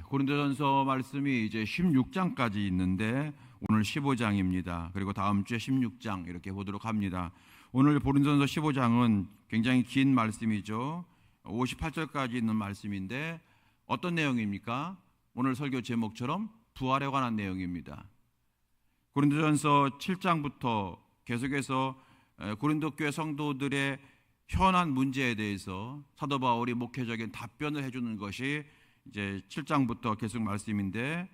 고린도전서 말씀이 이제 16장까지 있는데 오늘 15장입니다. 그리고 다음 주에 16장 이렇게 보도록 합니다. 오늘 고린도전서 15장은 굉장히 긴 말씀이죠. 58절까지 있는 말씀인데 어떤 내용입니까? 오늘 설교 제목처럼 부활에 관한 내용입니다. 고린도전서 7장부터 계속해서 고린도 교회 성도들의 현안 문제에 대해서 사도 바울이 목회적인 답변을 해주는 것이 이제 7장부터 계속 말씀인데,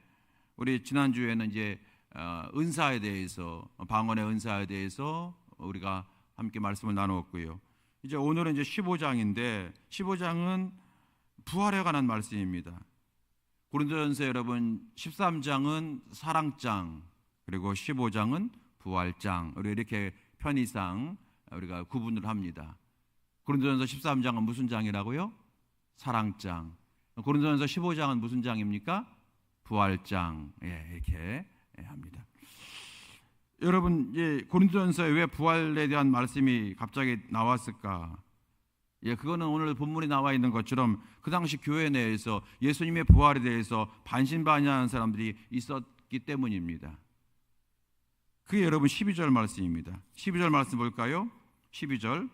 우리 지난주에는 이제 은사에 대해서, 방언의 은사에 대해서 우리가 함께 말씀을 나누었고요. 이제 오늘은 이제 15장인데 15장은 부활에 관한 말씀입니다. 고린도전서 여러분 13장은 사랑장, 그리고 15장은 부활장, 우리 이렇게 편의상 우리가 구분을 합니다. 고린도전서 13장은 무슨 장이라고요? 사랑장. 고린도전서 15장은 무슨 장입니까? 부활장. 이렇게 합니다. 여러분, 고린도전서에 왜 부활에 대한 말씀이 갑자기 나왔을까? 그거는 오늘 본문에 나와 있는 것처럼 그 당시 교회 내에서 예수님의 부활에 대해서 반신반의하는 사람들이 있었기 때문입니다. 그게 여러분 12절 말씀입니다. 12절 말씀 볼까요? 12절.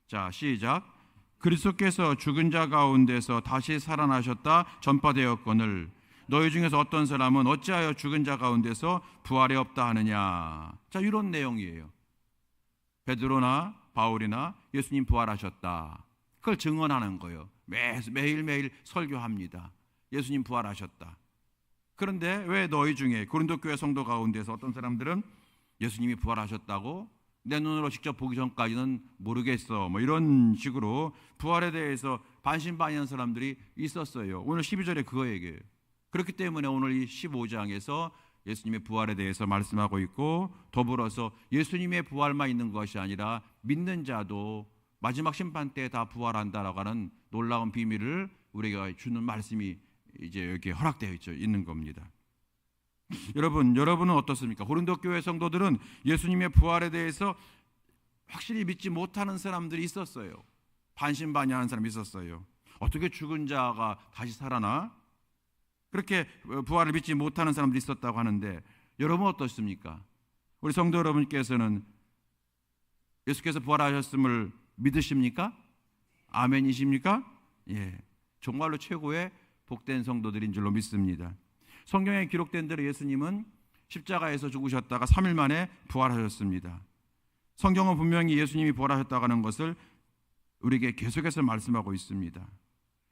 자, 시작. 그리스도께서 죽은 자 가운데서 다시 살아나셨다 전파되었거늘 너희 중에서 어떤 사람은 어찌하여 죽은 자 가운데서 부활이 없다 하느냐. 자, 이런 내용이에요. 베드로나 바울이나 예수님 부활하셨다, 그걸 증언하는 거예요. 매일매일 설교합니다. 예수님 부활하셨다. 그런데 왜 너희 중에, 고린도 교회 성도 가운데서 어떤 사람들은 예수님이 부활하셨다고 내 눈으로 직접 보기 전까지는 모르겠어, 이런 식으로 부활에 대해서 반신반의하는 사람들이 있었어요. 오늘 12절에 그거 얘기해요. 그렇기 때문에 오늘 이 15장에서 예수님의 부활에 대해서 말씀하고 있고, 더불어서 예수님의 부활만 있는 것이 아니라 믿는 자도 마지막 심판 때 다 부활한다라고 하는 놀라운 비밀을 우리가 주는 말씀이 이제 이렇게 허락되어 있는 겁니다. 여러분은 어떻습니까? 고린도 교회 성도들은 예수님의 부활에 대해서 확실히 믿지 못하는 사람들이 있었어요. 반신반의하는 사람이 있었어요. 어떻게 죽은 자가 다시 살아나? 그렇게 부활을 믿지 못하는 사람들이 있었다고 하는데, 여러분 어떻습니까? 우리 성도 여러분께서는 예수께서 부활하셨음을 믿으십니까? 아멘이십니까? 정말로 최고의 복된 성도들인 줄로 믿습니다. 성경에 기록된 대로 예수님은 십자가에서 죽으셨다가 3일 만에 부활하셨습니다. 성경은 분명히 예수님이 부활하셨다고 하는 것을 우리에게 계속해서 말씀하고 있습니다.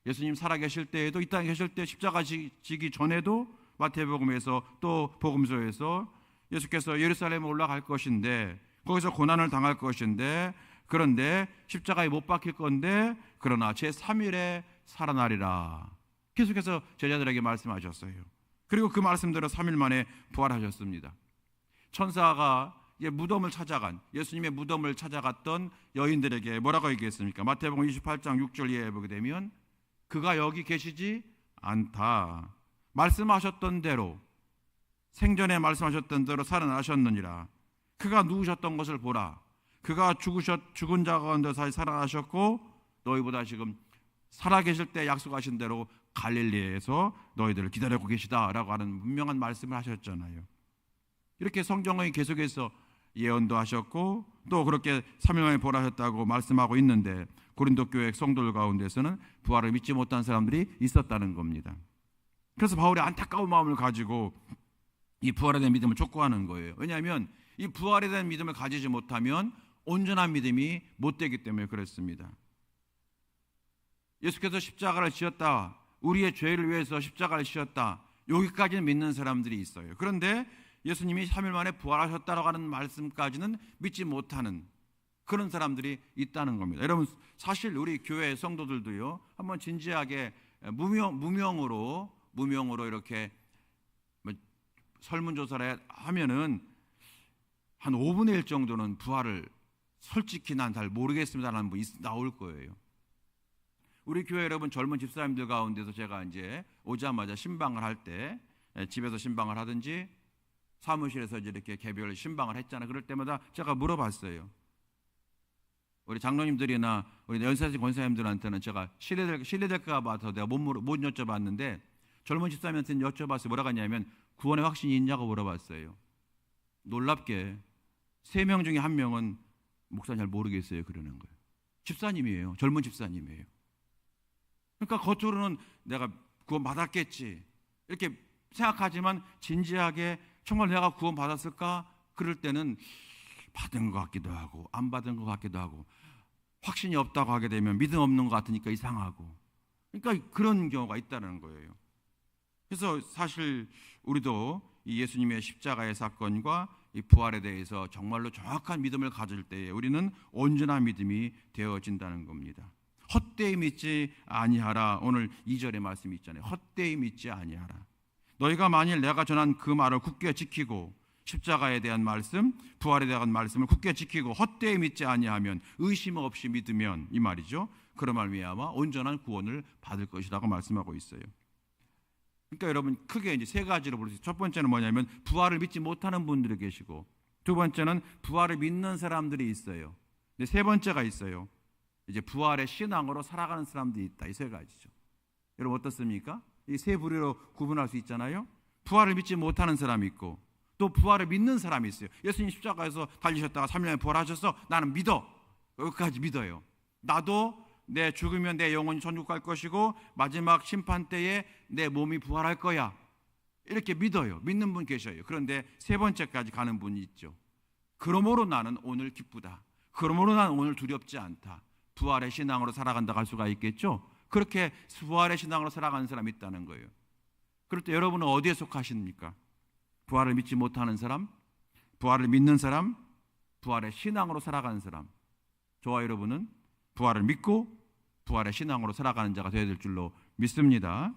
예수님 살아계실 때에도, 이 땅에 계실 때 십자가 지기 전에도 마태복음에서 또 복음서에서 예수께서 예루살렘에 올라갈 것인데 거기서 고난을 당할 것인데, 그런데 십자가에 못 박힐 건데 그러나 제3일에 살아나리라 계속해서 제자들에게 말씀하셨어요. 그리고 그 말씀대로 3일 만에 부활하셨습니다. 천사가 무덤을 찾아간, 예수님의 무덤을 찾아갔던 여인들에게 뭐라고 얘기했습니까? 마태복음 28장 6절 이하에 보게 되면 그가 여기 계시지 않다, 말씀하셨던 대로, 생전에 말씀하셨던 대로 살아나셨느니라. 그가 누우셨던 것을 보라. 그가 죽은 자 가운데 다시 살아나셨고 너희보다 지금 살아계실 때 약속하신 대로 갈릴리에서 너희들을 기다리고 계시다라고 하는 분명한 말씀을 하셨잖아요. 이렇게 성경이 계속해서 예언도 하셨고 또 그렇게 3일 만에 부활하셨다고 말씀하고 있는데, 고린도 교회 성도들 가운데서는 부활을 믿지 못한 사람들이 있었다는 겁니다. 그래서 바울이 안타까운 마음을 가지고 이 부활에 대한 믿음을 촉구하는 거예요. 왜냐하면 이 부활에 대한 믿음을 가지지 못하면 온전한 믿음이 못 되기 때문에 그렇습니다. 예수께서 십자가를 지었다, 우리의 죄를 위해서 십자가를 지었다, 여기까지는 믿는 사람들이 있어요. 그런데 예수님이 3일 만에 부활하셨다라고 하는 말씀까지는 믿지 못하는 그런 사람들이 있다는 겁니다. 여러분, 사실 우리 교회 성도들도요, 한번 진지하게 무명으로 이렇게 설문조사를 하면은 한 5분의 1 정도는 부활을 솔직히 난 잘 모르겠습니다라는 분이 나올 거예요. 우리 교회 여러분 젊은 집사님들 가운데서 제가 이제 오자마자 신방을 할 때, 집에서 신방을 하든지 사무실에서 이렇게 개별 신방을 했잖아요. 그럴 때마다 제가 물어봤어요. 우리 장로님들이나 우리 연세하신 권사님들한테는 제가 신뢰될까 봐서 내가 못 여쭤봤는데 젊은 집사님한테는 여쭤봤어요. 뭐라고 하냐면 구원의 확신이 있냐고 물어봤어요. 놀랍게 3명 중에 1명은 목사님 잘 모르겠어요 그러는 거예요. 집사님이에요. 젊은 집사님이에요. 그러니까 겉으로는 내가 구원 받았겠지 이렇게 생각하지만 진지하게 정말 내가 구원 받았을까? 그럴 때는 받은 것 같기도 하고 안 받은 것 같기도 하고 확신이 없다고 하게 되면 믿음 없는 것 같으니까 이상하고 그러니까 그런 경우가 있다는 거예요. 그래서 사실 우리도 이 예수님의 십자가의 사건과 이 부활에 대해서 정말로 정확한 믿음을 가질 때에 우리는 온전한 믿음이 되어진다는 겁니다. 헛되이 믿지 아니하라. 오늘 2절의 말씀이 있잖아요. 헛되이 믿지 아니하라. 너희가 만일 내가 전한 그 말을 굳게 지키고 십자가에 대한 말씀, 부활에 대한 말씀을 굳게 지키고 헛되이 믿지 아니하면 의심 없이 믿으면 이 말이죠. 그런 말미암아 온전한 구원을 받을 것이라고 말씀하고 있어요. 그러니까 여러분 크게 이제 3가지로 볼 수 있어요. 첫 번째는 뭐냐면 부활을 믿지 못하는 분들이 계시고 두 번째는 부활을 믿는 사람들이 있어요. 근데 세 번째가 있어요. 이제 부활의 신앙으로 살아가는 사람들이 있다. 이 3가지죠. 여러분 어떻습니까? 이 3부류로 구분할 수 있잖아요. 부활을 믿지 못하는 사람이 있고 또 부활을 믿는 사람이 있어요. 예수님 십자가에서 달리셨다가 3일 만에 부활하셔서 나는 믿어. 여기까지 믿어요. 나도 내 죽으면 내 영혼이 천국 갈 것이고 마지막 심판 때에 내 몸이 부활할 거야. 이렇게 믿어요. 믿는 분 계셔요. 그런데 3번째까지 가는 분이 있죠. 그러므로 나는 오늘 기쁘다. 그러므로 나는 오늘 두렵지 않다. 부활의 신앙으로 살아간다고 할 수가 있겠죠. 그렇게 부활의 신앙으로 살아가는 사람이 있다는 거예요. 그럴 때 여러분은 어디에 속하십니까? 부활을 믿지 못하는 사람, 부활을 믿는 사람, 부활의 신앙으로 살아가는 사람. 저와 여러분은 부활을 믿고 부활의 신앙으로 살아가는 자가 되어야 될 줄로 믿습니다.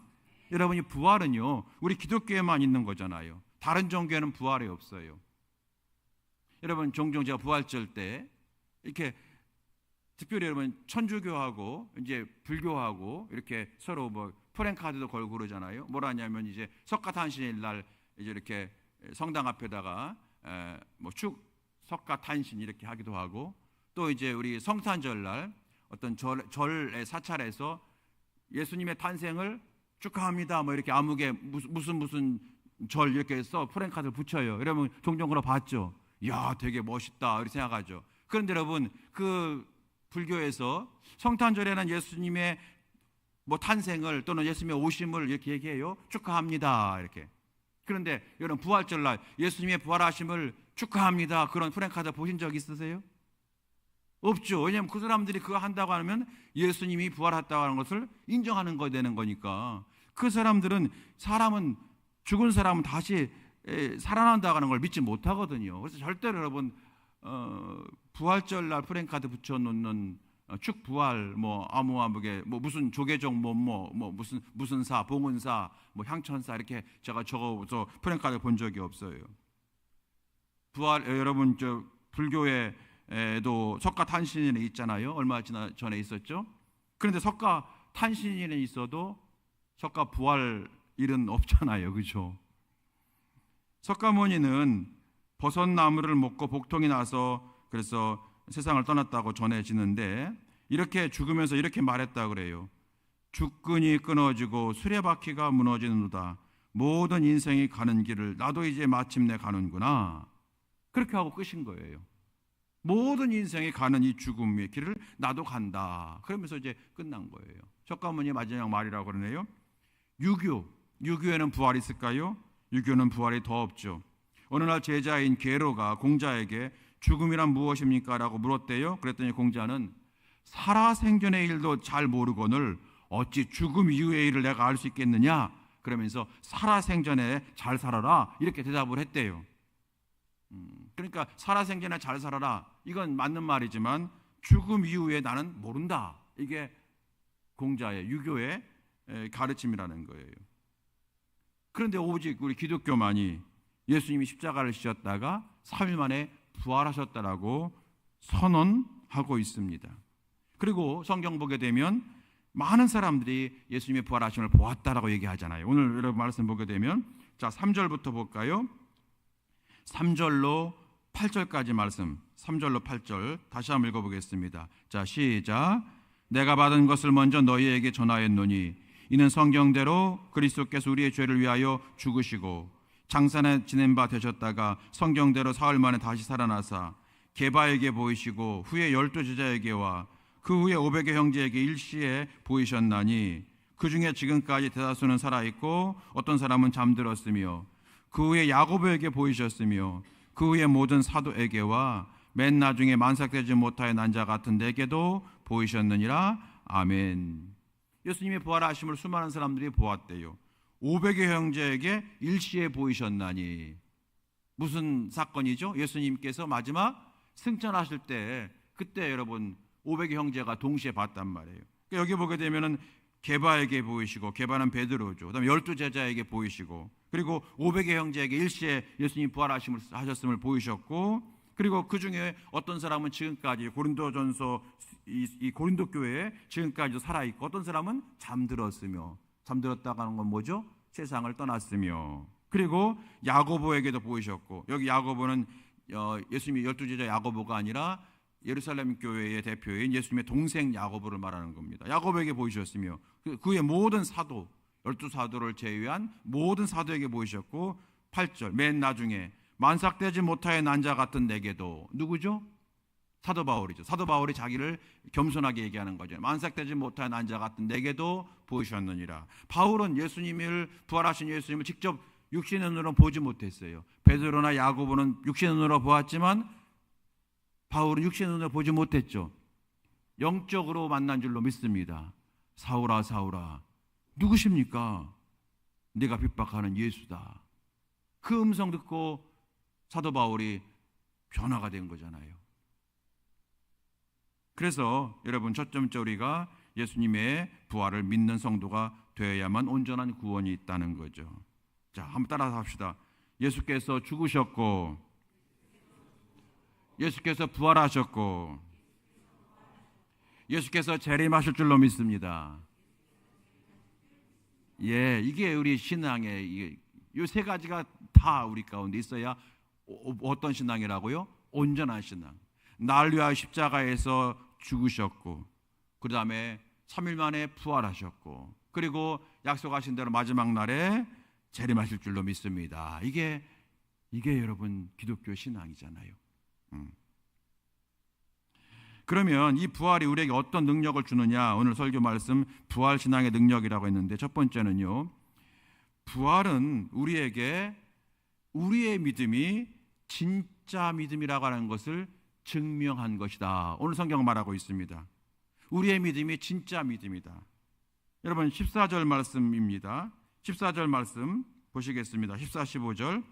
여러분이 부활은요 우리 기독교에만 있는 거잖아요. 다른 종교에는 부활이 없어요. 여러분 종종 제가 부활절 때 이렇게 특별히 여러분 천주교하고 이제 불교하고 이렇게 서로 뭐 프랜카드도 걸고 그러잖아요. 뭐라 하냐면 이제 석가탄신일 날 이제 이렇게 성당 앞에다가 뭐 석가탄신 이렇게 하기도 하고 또 이제 우리 성탄절 날 어떤 절의 사찰에서 예수님의 탄생을 축하합니다. 뭐 이렇게 암흑에 무슨 절 이렇게 써 프랜카드를 붙여요. 여러분 종종 그거 봤죠? 이야 되게 멋있다 이렇게 생각하죠. 그런데 여러분 그 불교에서 성탄절에는 예수님의 뭐 탄생을 또는 예수님의 오심을 이렇게 얘기해요. 축하합니다 이렇게. 그런데 여러분 부활절 날 예수님의 부활하심을 축하합니다 그런 프랜카드 보신 적 있으세요? 없죠. 왜냐하면 그 사람들이 그거 한다고 하면 예수님이 부활했다고 하는 것을 인정하는 거 되는 거니까. 그 사람들은 죽은 사람은 다시 살아난다고 하는 걸 믿지 못하거든요. 그래서 절대로 여러분 부활절 날 프랜카드 붙여놓는 축부활 뭐 암흑에 뭐 무슨 조계종 뭐 무슨 사 봉은사 뭐 향천사 이렇게 제가 적어서 프랜카드 본 적이 없어요. 부활 여러분 저 불교에도 석가탄신일이 있잖아요. 얼마 전에 있었죠. 그런데 석가탄신일에 있어도 석가부활일은 없잖아요. 그렇죠? 석가모니는 버섯나무를 먹고 복통이 나서 그래서 세상을 떠났다고 전해지는데 이렇게 죽으면서 이렇게 말했다 그래요. 죽근이 끊어지고 수레바퀴가 무너지는도다. 모든 인생이 가는 길을 나도 이제 마침내 가는구나. 그렇게 하고 끝인 거예요. 모든 인생이 가는 이 죽음의 길을 나도 간다. 그러면서 이제 끝난 거예요. 석가모니의 마지막 말이라고 그러네요. 유교에는 부활이 있을까요? 유교는 부활이 더 없죠. 어느 날 제자인 게로가 공자에게 죽음이란 무엇입니까? 라고 물었대요. 그랬더니 공자는 살아생전의 일도 잘 모르거늘 어찌 죽음 이후의 일을 내가 알 수 있겠느냐? 그러면서 살아생전에 잘 살아라 이렇게 대답을 했대요. 그러니까 살아생전에 잘 살아라 이건 맞는 말이지만 죽음 이후에 나는 모른다. 이게 공자의 유교의 가르침이라는 거예요. 그런데 오직 우리 기독교만이 예수님이 십자가를 지셨다가 3일 만에 부활하셨다라고 선언하고 있습니다. 그리고 성경 보게 되면 많은 사람들이 예수님의 부활하심을 보았다라고 얘기하잖아요. 오늘 여러분 말씀 보게 되면 자 3절부터 볼까요? 3절로 8절까지 말씀, 3절로 8절 다시 한번 읽어보겠습니다. 자, 시작. 내가 받은 것을 먼저 너희에게 전하였노니 이는 성경대로 그리스도께서 우리의 죄를 위하여 죽으시고 장사에 지낸 바 되셨다가 성경대로 사흘 만에 다시 살아나사 게바에게 보이시고 후에 12 제자에게와 그 후에 500의 형제에게 일시에 보이셨나니 그 중에 지금까지 대다수는 살아있고 어떤 사람은 잠들었으며 그 후에 야고보에게 보이셨으며 그 후에 모든 사도에게와 맨 나중에 만삭되지 못하여 난 자 같은 내게도 보이셨느니라. 아멘. 예수님의 부활하심을 수많은 사람들이 보았대요. 500의 형제에게 일시에 보이셨나니 무슨 사건이죠? 예수님께서 마지막 승천하실 때 그때 여러분 500의 형제가 동시에 봤단 말이에요. 여기 보게 되면은 게바에게 보이시고, 게바는 베드로죠. 그다음에 12 제자에게 보이시고, 그리고 500의 형제에게 일시에 예수님 부활하심을 하셨음을 보이셨고, 그리고 그 중에 어떤 사람은 지금까지 고린도전서 이 고린도 교회에 지금까지도 살아 있고, 어떤 사람은 잠들었으며, 잠들었다고 하는 건 뭐죠? 세상을 떠났으며, 그리고 야고보에게도 보이셨고, 여기 야고보는 예수님의 12 제자 야고보가 아니라 예루살렘 교회의 대표인 예수님의 동생 야고보를 말하는 겁니다. 야고보에게 보이셨으며 그의 모든 사도, 12 사도를 제외한 모든 사도에게 보이셨고, 8절 맨 나중에 만삭되지 못하여 난 자 같은 내게도, 누구죠? 사도 바울이죠. 사도 바울이 자기를 겸손하게 얘기하는 거죠. 만삭되지 못하여 난 자 같은 내게도 보이셨느니라. 바울은 예수님을, 부활하신 예수님을 직접 육신의 눈으로 보지 못했어요. 베드로나 야고보는 육신의 눈으로 보았지만 바울은 육신의 눈으로 보지 못했죠. 영적으로 만난 줄로 믿습니다. 사울아 사울아 누구십니까? 네가 핍박하는 예수다. 그 음성 듣고 사도 바울이 변화가 된 거잖아요. 그래서 여러분 초점적으로 우리가 예수님의 부활을 믿는 성도가 되어야만 온전한 구원이 있다는 거죠. 자, 한번 따라서 합시다. 예수께서 죽으셨고 예수께서 부활하셨고 예수께서 재림하실 줄로 믿습니다. 예, 이게 우리 신앙의 이 세 가지가 다 우리 가운데 있어야 어떤 신앙이라고요? 온전한 신앙. 날 위하여 십자가에서 죽으셨고, 그 다음에 3일 만에 부활하셨고, 그리고 약속하신 대로 마지막 날에 재림하실 줄로 믿습니다. 이게 여러분 기독교 신앙이잖아요. 그러면 이 부활이 우리에게 어떤 능력을 주느냐? 오늘 설교 말씀 부활 신앙의 능력이라고 했는데, 첫 번째는요, 부활은 우리에게 우리의 믿음이 진짜 믿음이라고 하는 것을 증명한 것이다. 오늘 성경은 말하고 있습니다. 우리의 믿음이 진짜 믿음이다. 여러분 14절 말씀입니다. 14절 말씀 보시겠습니다. 14, 15절.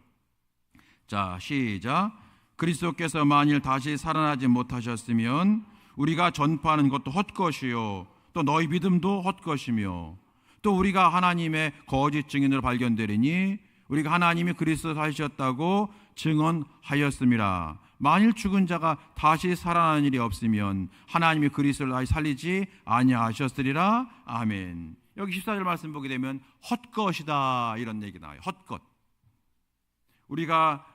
자, 시작. 그리스도께서 만일 다시 살아나지 못하셨으면 우리가 전파하는 것도 헛것이요 또 너희 믿음도 헛것이며 또 우리가 하나님의 거짓 증인으로 발견되리니 우리가 하나님이 그리스도 살리셨다고 증언하였음이라. 만일 죽은 자가 다시 살아나는 일이 없으면 하나님이 그리스도를 다시 살리지 아니하셨으리라. 아멘. 여기 14절 말씀 보게 되면 헛것이다 이런 얘기 나와요. 헛것. 우리가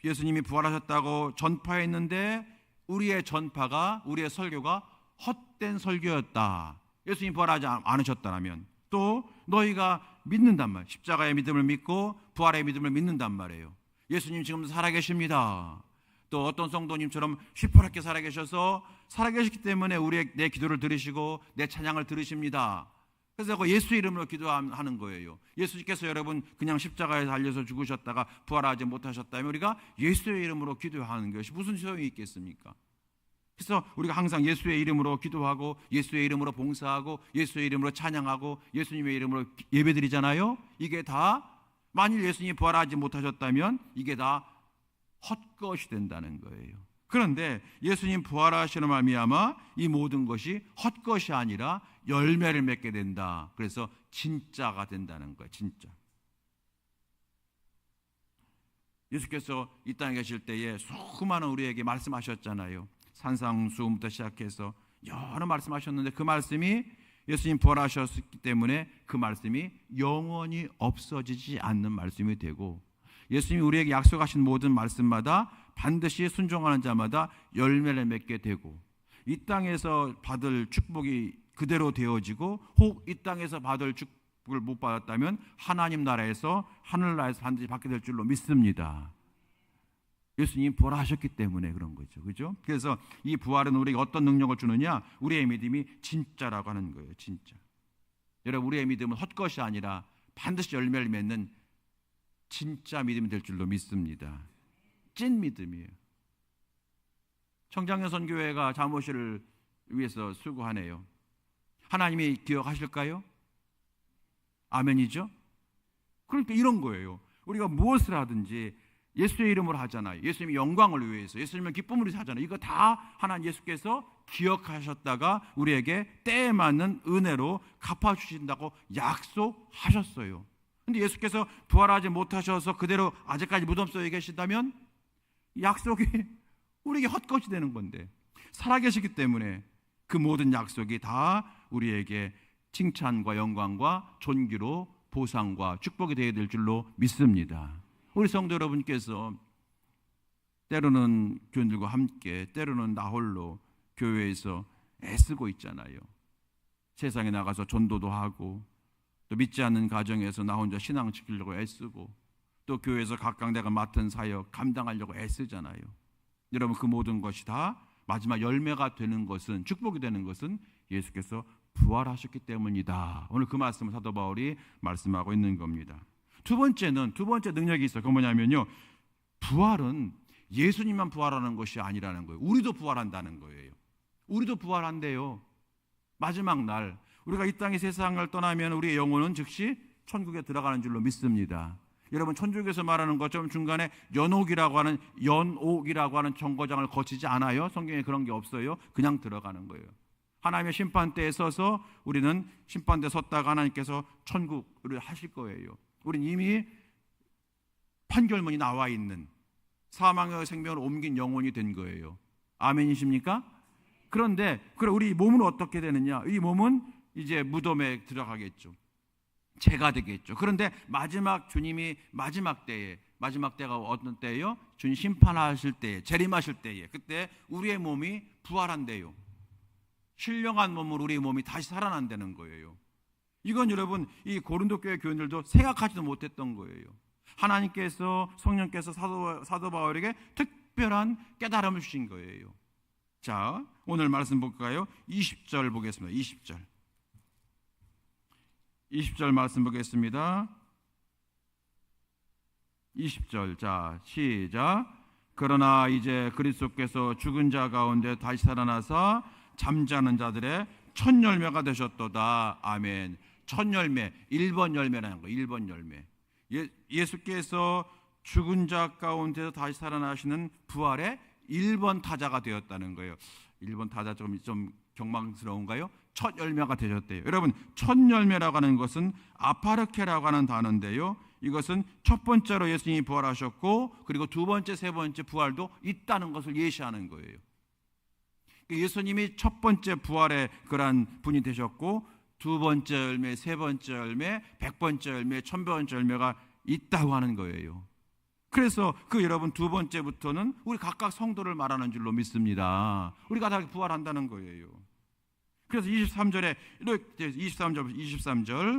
예수님이 부활하셨다고 전파했는데 우리의 전파가, 우리의 설교가 헛된 설교였다. 예수님 부활하지 않으셨다면, 또 너희가 믿는단 말이에요. 십자가의 믿음을 믿고 부활의 믿음을 믿는단 말이에요. 예수님 지금 살아계십니다. 또 어떤 성도님처럼 시퍼렇게 살아계셔서 살아계시기 때문에 내 기도를 들으시고 내 찬양을 들으십니다. 그래서 예수 이름으로 기도하는 거예요. 예수님께서 여러분 그냥 십자가에 달려서 죽으셨다가 부활하지 못하셨다면 우리가 예수의 이름으로 기도하는 것이 무슨 소용이 있겠습니까? 그래서 우리가 항상 예수의 이름으로 기도하고 예수의 이름으로 봉사하고 예수의 이름으로 찬양하고 예수님의 이름으로 예배드리잖아요. 이게 다 만일 예수님이 부활하지 못하셨다면 이게 다 헛것이 된다는 거예요. 그런데 예수님 부활하시는 말미암아 이 모든 것이 헛것이 아니라 열매를 맺게 된다. 그래서 진짜가 된다는 거예요. 진짜. 예수께서 이 땅에 계실 때에 수많은 우리에게 말씀하셨잖아요. 산상수훈부터 시작해서 여러 말씀하셨는데 그 말씀이 예수님 부활하셨기 때문에 그 말씀이 영원히 없어지지 않는 말씀이 되고, 예수님이 우리에게 약속하신 모든 말씀마다 반드시 순종하는 자마다 열매를 맺게 되고 이 땅에서 받을 축복이 그대로 되어지고 혹 이 땅에서 받을 축복을 못 받았다면 하나님 나라에서 하늘나라에서 반드시 받게 될 줄로 믿습니다. 예수님이 부활하셨기 때문에 그런 거죠. 그죠? 그래서 이 부활은 우리에게 어떤 능력을 주느냐? 우리의 믿음이 진짜라고 하는 거예요. 진짜. 여러분, 우리의 믿음은 헛것이 아니라 반드시 열매를 맺는 진짜 믿음이 될 줄로 믿습니다. 찐 믿음이에요. 청장년 선교회가 자모실을 위해서 수고하네요. 하나님이 기억하실까요? 아멘이죠? 그러니까 이런 거예요. 우리가 무엇을 하든지 예수의 이름으로 하잖아요. 예수님의 영광을 위해서, 예수님의 기쁨을 위해서 하잖아요. 이거 다 하나님 예수께서 기억하셨다가 우리에게 때에 맞는 은혜로 갚아주신다고 약속하셨어요. 근데 예수께서 부활하지 못하셔서 그대로 아직까지 무덤 속에 계신다면 약속이 우리에게 헛것이 되는 건데, 살아계시기 때문에 그 모든 약속이 다 우리에게 칭찬과 영광과 존귀로 보상과 축복이 되어야 될 줄로 믿습니다. 우리 성도 여러분께서 때로는 교인들과 함께, 때로는 나 홀로 교회에서 애쓰고 있잖아요. 세상에 나가서 전도도 하고, 또 믿지 않는 가정에서 나 혼자 신앙 지키려고 애쓰고, 또 교회에서 각각 내가 맡은 사역 감당하려고 애쓰잖아요. 여러분, 그 모든 것이 다 마지막 열매가 되는 것은, 축복이 되는 것은 예수께서 부활하셨기 때문이다. 오늘 그 말씀을 사도 바울이 말씀하고 있는 겁니다. 두 번째 능력이 있어요. 그건 뭐냐면요, 부활은 예수님만 부활하는 것이 아니라는 거예요. 우리도 부활한다는 거예요. 우리도 부활한대요. 마지막 날 우리가 이 땅의 세상을 떠나면 우리의 영혼은 즉시 천국에 들어가는 줄로 믿습니다. 여러분, 천국에서 말하는 것처럼 중간에 연옥이라고 하는 정거장을 거치지 않아요. 성경에 그런 게 없어요. 그냥 들어가는 거예요. 하나님의 심판대에 서서 우리는 심판대에 섰다가 하나님께서 천국을 하실 거예요. 우리는 이미 판결문이 나와 있는 사망의 생명을 옮긴 영혼이 된 거예요. 아멘이십니까? 그런데 우리 몸은 어떻게 되느냐? 이 몸은 이제 무덤에 들어가겠죠. 죄가 되겠죠. 그런데 주님이 마지막 때가 어떤 때예요? 주님 심판하실 때에, 재림하실 때에, 그때 우리의 몸이 부활한대요. 신령한 몸으로 우리의 몸이 다시 살아난다는 거예요. 이건 여러분, 이 고린도 교회 교인들도 생각하지도 못했던 거예요. 하나님께서, 성령께서 사도 바울에게 특별한 깨달음을 주신 거예요. 자, 오늘 말씀 볼까요? 20절 보겠습니다. 20절 말씀 보겠습니다. 20절, 자, 시작. 그러나 이제 그리스도께서 죽은 자 가운데 다시 살아나서 잠자는 자들의 첫 열매가 되셨도다. 아멘. 첫 열매, 1번 열매라는 거예요. 1번 열매. 예수께서 죽은 자 가운데서 다시 살아나시는 부활의 1번 타자가 되었다는 거예요. 1번 타자 좀 경망스러운가요? 첫 열매가 되셨대요. 여러분, 첫 열매라고 하는 것은 아파르케라고 하는 단어인데요, 이것은 첫 번째로 예수님이 부활하셨고, 그리고 두 번째, 세 번째 부활도 있다는 것을 예시하는 거예요. 예수님이 첫 번째 부활의 그러한 분이 되셨고, 두 번째 열매, 세 번째 열매, 100번째 열매, 1000번째 열매가 있다고 하는 거예요. 그래서 여러분, 두 번째부터는 우리 각각 성도를 말하는 줄로 믿습니다. 우리가 다 부활한다는 거예요. 그래서 23절에 23절,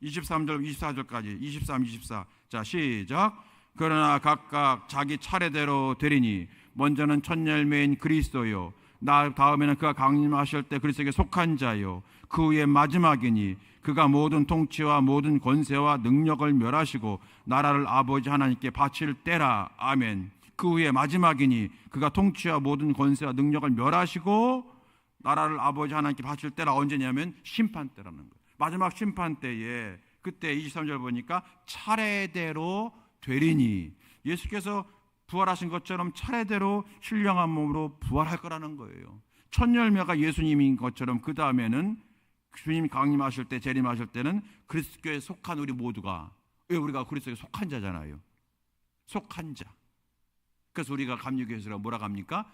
24절까지 23, 24. 자, 시작. 그러나 각각 자기 차례대로 되리니 먼저는 첫 열매인 그리스도요, 다음에는 그가 강림하실 때 그리스도에게 속한 자요, 그 후에 마지막이니 그가 모든 통치와 모든 권세와 능력을 멸하시고 나라를 아버지 하나님께 바칠 때라. 아멘. 그 후에 마지막이니 그가 통치와 모든 권세와 능력을 멸하시고 나라를 아버지 하나님께 바칠 때라. 언제냐면 심판 때라는 거예요. 마지막 심판 때에, 그때 23절 보니까 차례대로 되리니, 예수께서 부활하신 것처럼 차례대로 신령한 몸으로 부활할 거라는 거예요. 첫 열매가 예수님인 것처럼 그 다음에는 주님 강림하실 때, 재림하실 때는 그리스도에 속한 우리 모두가, 왜 우리가 그리스도에 속한 자잖아요. 속한 자. 그래서 우리가 감리교회에서 뭐라 합니까?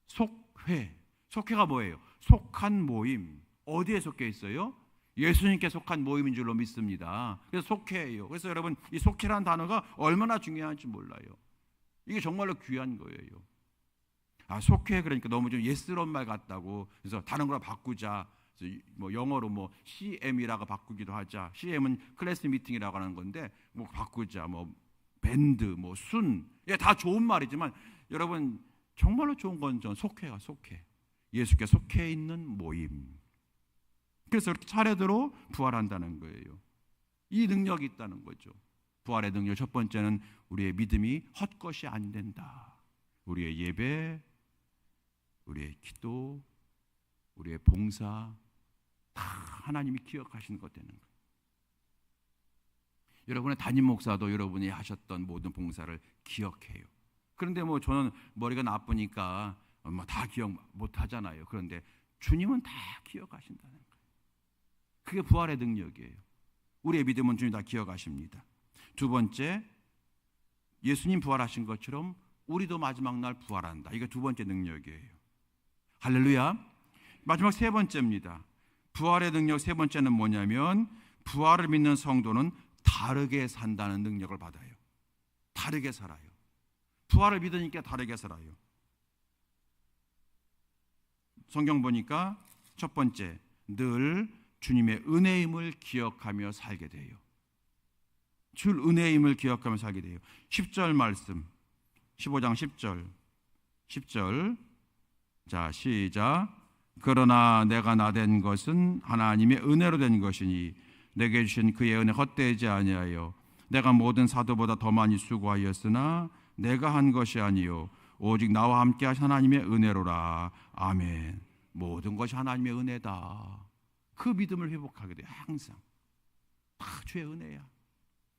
속회. 속회가 뭐예요? 속한 모임. 어디에 속해 있어요? 예수님께 속한 모임인 줄로 믿습니다. 그래서 속회예요. 그래서 여러분, 이 속회라는 단어가 얼마나 중요한지 몰라요. 이게 정말로 귀한 거예요. 속해 그러니까 너무 좀 예스러운 말 같다고 그래서 다른 거로 바꾸자. 뭐 영어로 뭐 CM이라고 바꾸기도 하자. CM은 클래스 미팅이라고 하는 건데 뭐 바꾸자. 뭐 밴드, 뭐 순, 다 좋은 말이지만 여러분 정말로 좋은 건 전 속해가 속해. 예수께 속해 있는 모임. 그래서 이렇게 차례대로 부활한다는 거예요. 이 능력이 있다는 거죠. 부활의 능력 첫 번째는 우리의 믿음이 헛것이 안 된다. 우리의 예배, 우리의 기도, 우리의 봉사 다 하나님이 기억하시는 것 되는 거예요. 여러분의 담임 목사도 여러분이 하셨던 모든 봉사를 기억해요. 그런데 뭐 저는 머리가 나쁘니까 뭐 다 기억 못 하잖아요. 그런데 주님은 다 기억하신다는 거예요. 그게 부활의 능력이에요. 우리의 믿음은 주님 다 기억하십니다. 두 번째, 예수님 부활하신 것처럼 우리도 마지막 날 부활한다. 이게 두 번째 능력이에요. 할렐루야. 마지막 세 번째입니다. 부활의 능력 세 번째는 뭐냐면 부활을 믿는 성도는 다르게 산다는 능력을 받아요. 다르게 살아요. 부활을 믿으니까 다르게 살아요. 성경 보니까 첫 번째, 늘 주님의 은혜임을 기억하며 살게 돼요. 줄 은혜임을 기억하며 살게 돼요. 10절 말씀, 15장 10절 자 시작. 그러나 내가 나된 것은 하나님의 은혜로 된 것이니 내게 주신 그의 은혜 헛되지 아니하여 내가 모든 사도보다 더 많이 수고하였으나 내가 한 것이 아니요 오직 나와 함께 하신 하나님의 은혜로라. 아멘. 모든 것이 하나님의 은혜다. 그 믿음을 회복하게 돼요. 항상 다 주의 은혜야.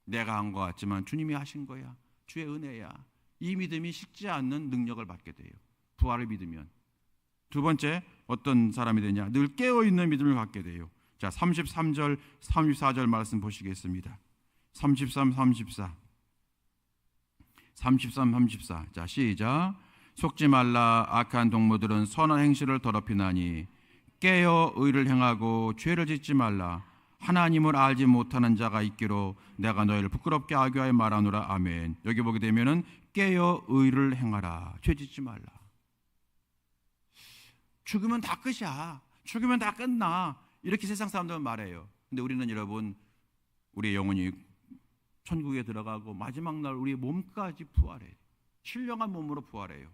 내가 한 것 같지만 주님이 하신 거야. 주의 은혜야. 이 믿음이 식지 않는 능력을 받게 돼요. 부활을 믿으면. 두 번째, 어떤 사람이 되냐? 늘 깨어있는 믿음을 갖게 돼요. 자, 33절, 34절 말씀 보시겠습니다. 33, 34. 자, 시작. 속지 말라. 악한 동무들은 선한 행실을 더럽히나니 깨어 의를 행하고 죄를 짓지 말라. 하나님을 알지 못하는 자가 있기로 내가 너희를 부끄럽게 하게 하여 말하노라. 아멘. 여기 보게 되면은 깨어 의를 행하라. 죄 짓지 말라. 죽으면 다 끝이야. 죽으면 다 끝나. 이렇게 세상 사람들은 말해요. 근데 우리는 여러분, 우리의 영혼이 천국에 들어가고 마지막 날 우리의 몸까지 부활해요. 신령한 몸으로 부활해요.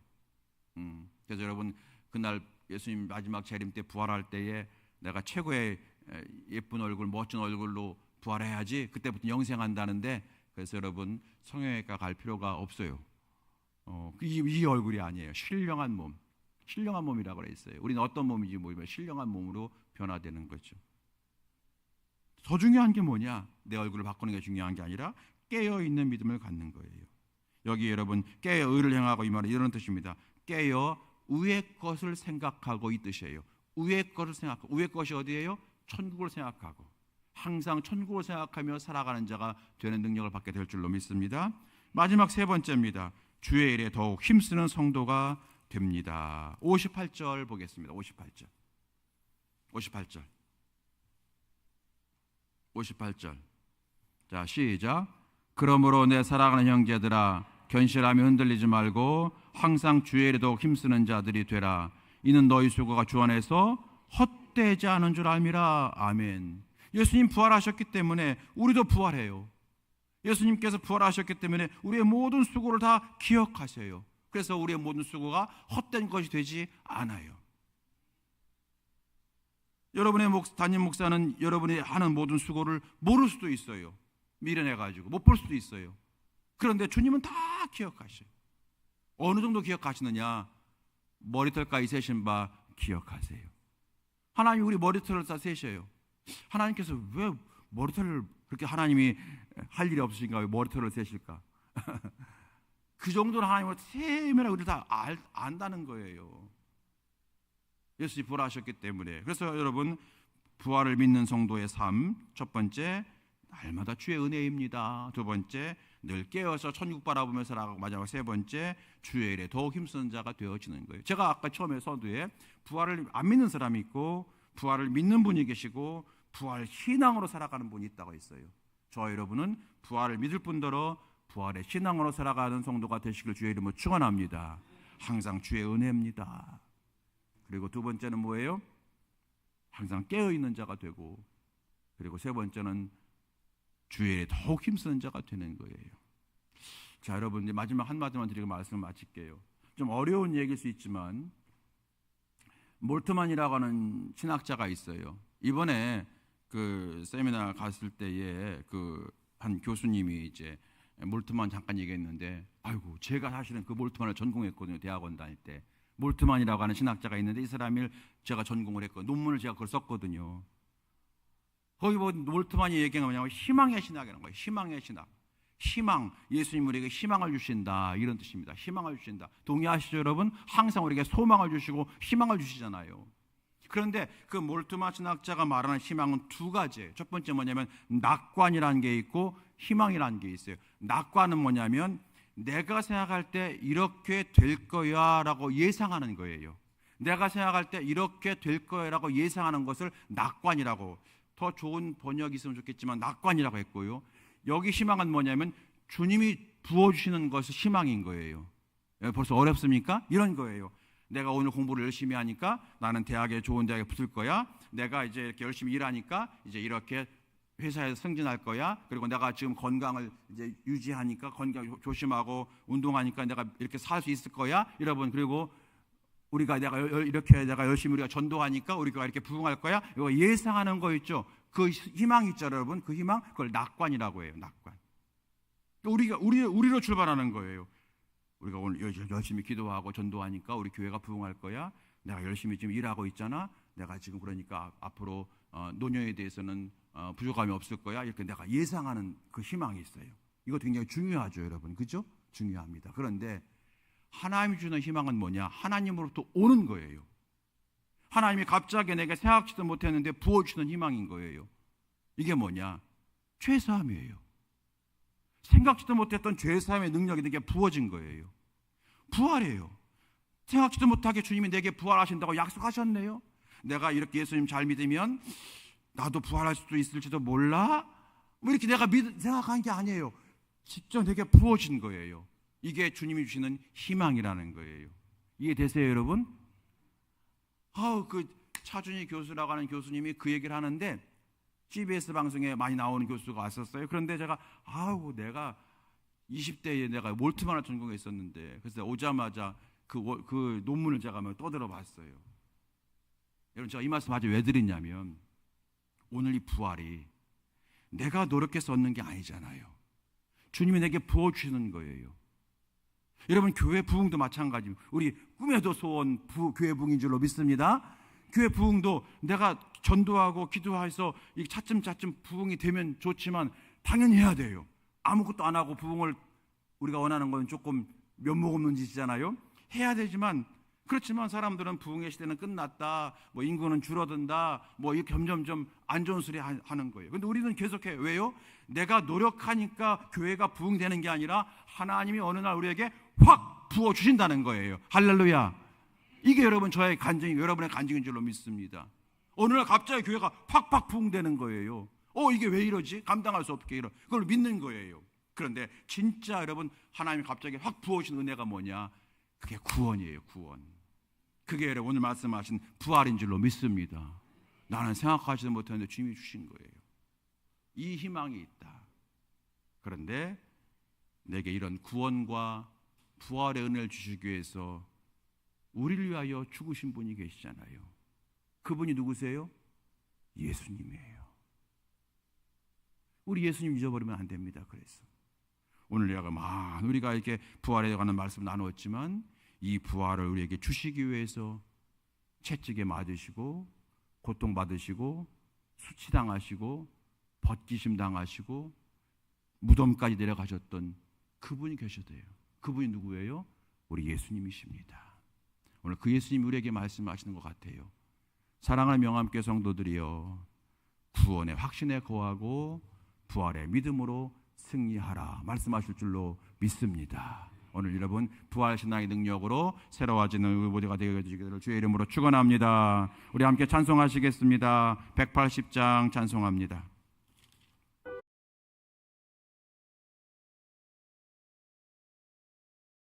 그래서 여러분, 그날 예수님 마지막 재림 때 부활할 때에 내가 최고의 예쁜 얼굴, 멋진 얼굴로 부활해야지 그때부터 영생한다는데, 그래서 여러분 성형외과 갈 필요가 없어요. 이 얼굴이 아니에요. 신령한 몸. 신령한 몸이라고 그랬어요. 우리는 어떤 몸인지 모르면 신령한 몸으로 변화되는 거죠. 더 중요한 게 뭐냐? 내 얼굴을 바꾸는 게 중요한 게 아니라 깨어있는 믿음을 갖는 거예요. 여기 여러분 깨어 의를 행하고 이 말은 이런 뜻입니다. 깨어 위의 것을 생각하고 이 뜻이에요. 위의 것을 생각하고, 위의 것이 어디예요? 천국을 생각하고 항상 천국을 생각하며 살아가는 자가 되는 능력을 받게 될 줄로 믿습니다. 마지막 세 번째입니다. 주의 일에 더욱 힘쓰는 성도가 됩니다. 58절 보겠습니다. 58절. 자, 시작. 그러므로 내 사랑하는 형제들아, 견실하며 흔들리지 말고 항상 주의 일에 더욱 힘쓰는 자들이 되라. 이는 너희 수고가 주 안에서 헛되지 않은 줄 알미라. 아멘. 예수님 부활하셨기 때문에 우리도 부활해요. 예수님께서 부활하셨기 때문에 우리의 모든 수고를 다 기억하세요. 그래서 우리의 모든 수고가 헛된 것이 되지 않아요. 여러분의 담임 목사는 여러분이 하는 모든 수고를 모를 수도 있어요. 미련해가지고 못 볼 수도 있어요. 그런데 주님은 다 기억하셔요. 어느 정도 기억하시느냐? 머리털까지 세신 바 기억하세요. 하나님이 우리 머리털을 다 세셔요. 하나님께서 왜 머리털을 그렇게 하나님이 할 일이 없으신가? 왜 머리털을 세실까? 그 정도로 하나님을 세밀하게 우리 다 안다는 거예요. 예수님이 부활하셨기 때문에. 그래서 여러분, 부활을 믿는 성도의 삶, 첫 번째, 날마다 주의 은혜입니다. 두 번째, 늘 깨어서 천국 바라보며 살아가고, 마지막 세 번째, 주의 일에 더욱 힘쓰는 자가 되어지는 거예요. 제가 아까 처음에 서두에 부활을 안 믿는 사람이 있고 부활을 믿는 분이 계시고 부활 신앙으로 살아가는 분이 있다고 했어요. 저 여러분은 부활을 믿을 뿐더러 부활의 신앙으로 살아가는 성도가 되시길 주의 이름으로 축원합니다. 항상 주의 은혜입니다. 그리고 두 번째는 뭐예요? 항상 깨어있는 자가 되고, 그리고 세 번째는 주의 일에 더욱 힘쓰는 자가 되는 거예요. 자, 여러분, 이제 마지막 한마디만 드리고 말씀을 마칠게요. 좀 어려운 얘기일 수 있지만 몰트만이라고 하는 신학자가 있어요. 이번에 그 세미나 갔을 때에 그 한 교수님이 이제 몰트만 잠깐 얘기했는데, 아이고, 제가 사실은 그 몰트만을 전공했거든요. 대학원 다닐 때. 몰트만이라고 하는 신학자가 있는데 이 사람을 제가 전공을 했고 논문을 제가 그걸 썼거든요. 거기 뭐 몰트만이 얘기한 건 뭐냐면 희망의 신학이라는 거예요. 희망의 신학. 희망, 예수님 우리에게 희망을 주신다, 이런 뜻입니다. 희망을 주신다. 동의하시죠, 여러분? 항상 우리에게 소망을 주시고 희망을 주시잖아요. 그런데 그 몰트만 신학자가 말하는 희망은 두 가지예요. 첫 번째 뭐냐면 낙관이라는 게 있고 희망이라는 게 있어요. 낙관은 뭐냐면 내가 생각할 때 이렇게 될 거야 라고 예상하는 거예요. 내가 생각할 때 이렇게 될 거야 라고 예상하는 것을 낙관이라고, 더 좋은 번역이 있으면 좋겠지만 낙관이라고 했고요. 여기 희망은 뭐냐면 주님이 부어주시는 것이 희망인 거예요. 벌써 어렵습니까? 이런 거예요. 내가 오늘 공부를 열심히 하니까 나는 대학에 좋은 대학에 붙을 거야. 내가 이제 이렇게 열심히 일하니까 이제 이렇게 회사에서 승진할 거야. 그리고 내가 지금 건강을 이제 유지하니까 건강 조심하고 운동하니까 내가 이렇게 살 수 있을 거야. 여러분, 그리고 내가 이렇게 내가 열심히 우리가 전도하니까 우리가 이렇게 부흥할 거야. 이거 예상하는 거 있죠. 그 희망 있죠, 여러분. 그 희망, 그걸 낙관이라고 해요. 낙관. 우리로 출발하는 거예요. 우리가 오늘 열심히 기도하고 전도하니까 우리 교회가 부흥할 거야. 내가 열심히 지금 일하고 있잖아. 내가 지금 그러니까 앞으로 노년에 대해서는 부족함이 없을 거야. 이렇게 내가 예상하는 그 희망이 있어요. 이거 굉장히 중요하죠, 여러분. 그죠? 중요합니다. 그런데 하나님이 주는 희망은 뭐냐? 하나님으로부터 오는 거예요. 하나님이 갑자기 내게 생각지도 못했는데 부어주시는 희망인 거예요. 이게 뭐냐? 죄사함이에요. 생각지도 못했던 죄사함의 능력이 내게 부어진 거예요. 부활이에요. 생각지도 못하게 주님이 내게 부활하신다고 약속하셨네요. 내가 이렇게 예수님 잘 믿으면 나도 부활할 수도 있을지도 몰라? 뭐 이렇게 내가 생각한 게 아니에요. 직접 내게 부어진 거예요. 이게 주님이 주시는 희망이라는 거예요. 이해되세요, 여러분? 그 차준희 교수라고 하는 교수님이 그 얘기를 하는데 CBS 방송에 많이 나오는 교수가 왔었어요. 그런데 제가 내가 20대에 내가 몰트만을 전공했었는데, 그래서 오자마자 그 논문을 제가 한번 떠들어 봤어요. 여러분, 제가 이 말씀 아주 왜 드리냐면 오늘 이 부활이 내가 노력해서 얻는 게 아니잖아요. 주님이 내게 부어주시는 거예요. 여러분, 교회 부흥도 마찬가지입니다. 우리 꿈에도 소원 교회 부흥인 줄로 믿습니다. 교회 부흥도 내가 전도하고 기도해서 차츰차츰 부흥이 되면 좋지만 당연히 해야 돼요. 아무것도 안 하고 부흥을 우리가 원하는 건 조금 면목 없는 짓이잖아요. 해야 되지만, 그렇지만 사람들은 부흥의 시대는 끝났다, 뭐 인구는 줄어든다, 뭐 이렇게 점점점 안 좋은 소리 하는 거예요. 근데 우리는 계속해요. 왜요? 내가 노력하니까 교회가 부흥되는 게 아니라 하나님이 어느 날 우리에게 확 부어주신다는 거예요. 할렐루야. 이게 여러분 여러분의 간증인 줄로 믿습니다. 어느 날 갑자기 교회가 팍팍 부흥되는 거예요. 이게 왜 이러지? 감당할 수 없게 그걸 믿는 거예요. 그런데 진짜 여러분, 하나님이 갑자기 확 부어주신 은혜가 뭐냐? 그게 구원이에요. 구원. 그게 여러분 오늘 말씀하신 부활인 줄로 믿습니다. 나는 생각하지도 못했는데 주님이 주신 거예요. 이 희망이 있다. 그런데 내게 이런 구원과 부활의 은혜를 주시기 위해서 우리를 위하여 죽으신 분이 계시잖아요. 그분이 누구세요? 예수님이에요. 우리 예수님 잊어버리면 안 됩니다. 그래서 오늘 우리가 이렇게 부활에 관한 말씀 나누었지만 이 부활을 우리에게 주시기 위해서 채찍에 맞으시고 고통받으시고 수치당하시고 벗기심 당하시고 무덤까지 내려가셨던 그분이 계셔도요. 그분이 누구예요? 우리 예수님이십니다. 오늘 그 예수님이 우리에게 말씀하시는 것 같아요. 사랑하는 명함교회 성도들이여, 구원의 확신에 거하고 부활의 믿음으로 승리하라 말씀하실 줄로 믿습니다. 오늘 여러분 부활신앙의 능력으로 새로워지는 우리 모두가 되게 해주시기를 주의 이름으로 축원합니다. 우리 함께 찬송하시겠습니다. 180장 찬송합니다.